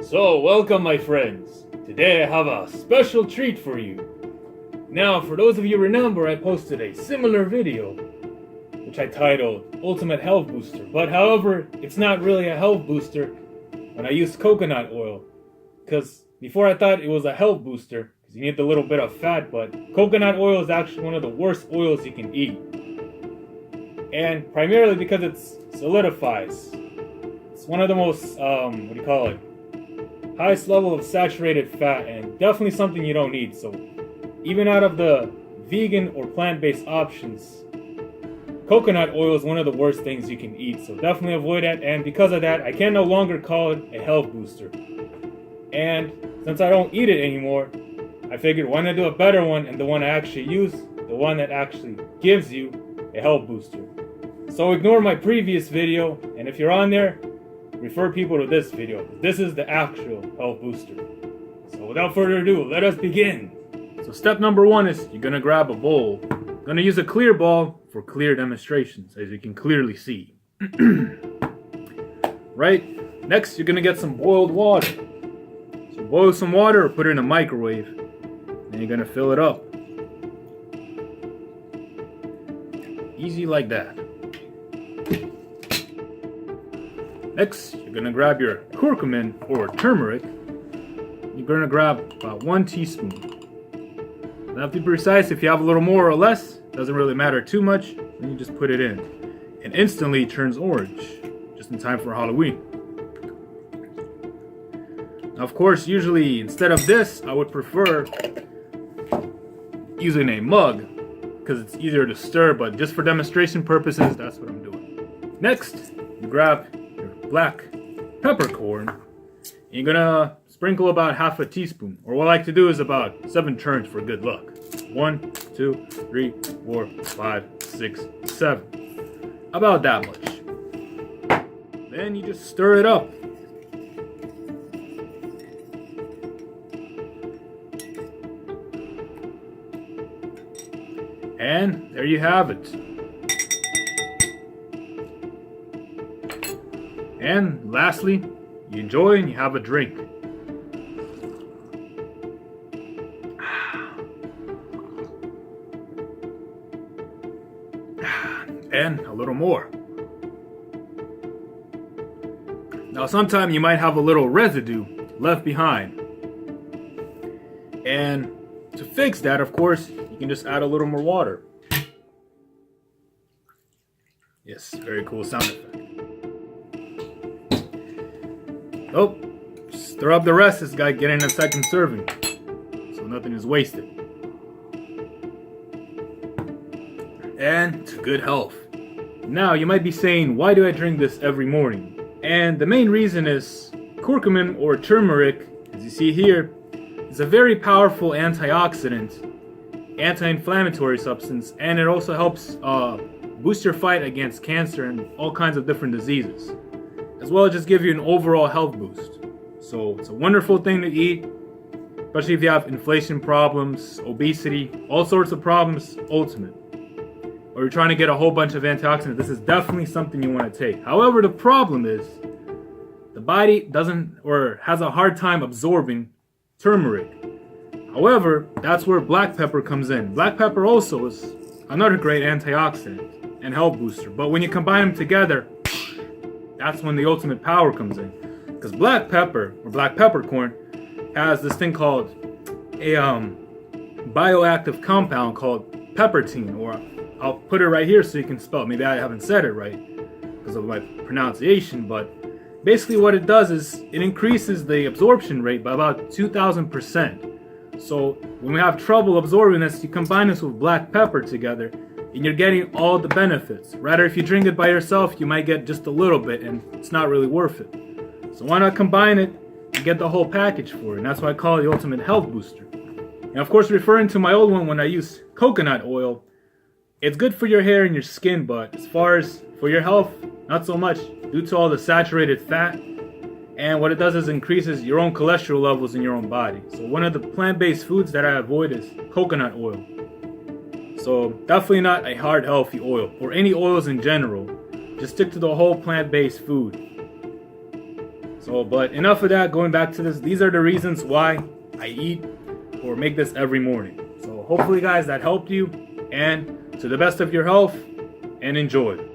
So, welcome my friends. Today I have a special treat for you. Now, for those of you who remember, I posted a similar video, which I titled Ultimate Health Booster. But however, it's not really a health booster when I used coconut oil. Because before I thought it was a health booster, because you need the little bit of fat, but coconut oil is actually one of the worst oils you can eat. And primarily because it solidifies. It's one of the most, highest level of saturated fat, and definitely something you don't need. So even out of the vegan or plant-based options, coconut oil is one of the worst things you can eat. So definitely avoid that, and because of that, I can no longer call it a health booster. And since I don't eat it anymore, I figured why not do a better one, and the one I actually use, the one that actually gives you a health booster. So ignore my previous video, and if you're on there, refer people to this video. This is the actual health booster. So without further ado, let us begin. So step number one is you're gonna grab a bowl. I'm gonna use a clear ball for clear demonstrations, as you can clearly see. Right? Next, you're gonna get some boiled water. So boil some water or put it in a microwave. Then you're gonna fill it up. Easy like that. Next, you're gonna grab your curcumin or turmeric. You're gonna grab about 1 teaspoon. Now, to be precise, if you have a little more or less, doesn't really matter too much. Then you just put it in, and instantly it turns orange, just in time for Halloween. Now, of course, usually instead of this, I would prefer using a mug because it's easier to stir. But just for demonstration purposes, that's what I'm doing. Next, you grab black peppercorn. You're gonna sprinkle about half a teaspoon, or what I like to do is about 7 turns for good luck. 1, 2, 3, 4, 5, 6, 7. About that much. Then you just stir it up. And there you have it. And lastly, you enjoy and you have a drink. And a little more. Now, sometimes you might have a little residue left behind. And to fix that, of course, you can just add a little more water. Yes, very cool sound effect. Oh, stir up the rest. This guy getting a second serving, so nothing is wasted. And to good health. Now, you might be saying, why do I drink this every morning? And the main reason is curcumin or turmeric, as you see here, is a very powerful antioxidant, anti-inflammatory substance, and it also helps boost your fight against cancer and all kinds of different diseases, as well as just give you an overall health boost. So it's a wonderful thing to eat, especially if you have inflation problems, obesity, all sorts of problems. Ultimate. Or you're trying to get a whole bunch of antioxidants, this is definitely something you want to take. However, the problem is the body doesn't or has a hard time absorbing turmeric. However, that's where black pepper comes in. Black pepper also is another great antioxidant and health booster, but when you combine them together, that's when the ultimate power comes in. Because black pepper or black peppercorn has this thing called a bioactive compound called peppertine, or I'll put it right here so you can spell it. Maybe I haven't said it right because of my pronunciation, but basically what it does is it increases the absorption rate by about 2,000%. So when we have trouble absorbing this, you combine this with black pepper together, and you're getting all the benefits. Rather, if you drink it by yourself, you might get just a little bit, and it's not really worth it. So why not combine it and get the whole package for it? And that's why I call it the ultimate health booster. And of course, referring to my old one when I used coconut oil, it's good for your hair and your skin, but as far as for your health, not so much, due to all the saturated fat. And what it does is increases your own cholesterol levels in your own body. So one of the plant-based foods that I avoid is coconut oil. So definitely not a hard healthy oil, or any oils in general. Just stick to the whole plant-based food. So, but enough of that, going back to this, these are the reasons why I eat or make this every morning. So hopefully guys that helped you, and to the best of your health, and enjoy.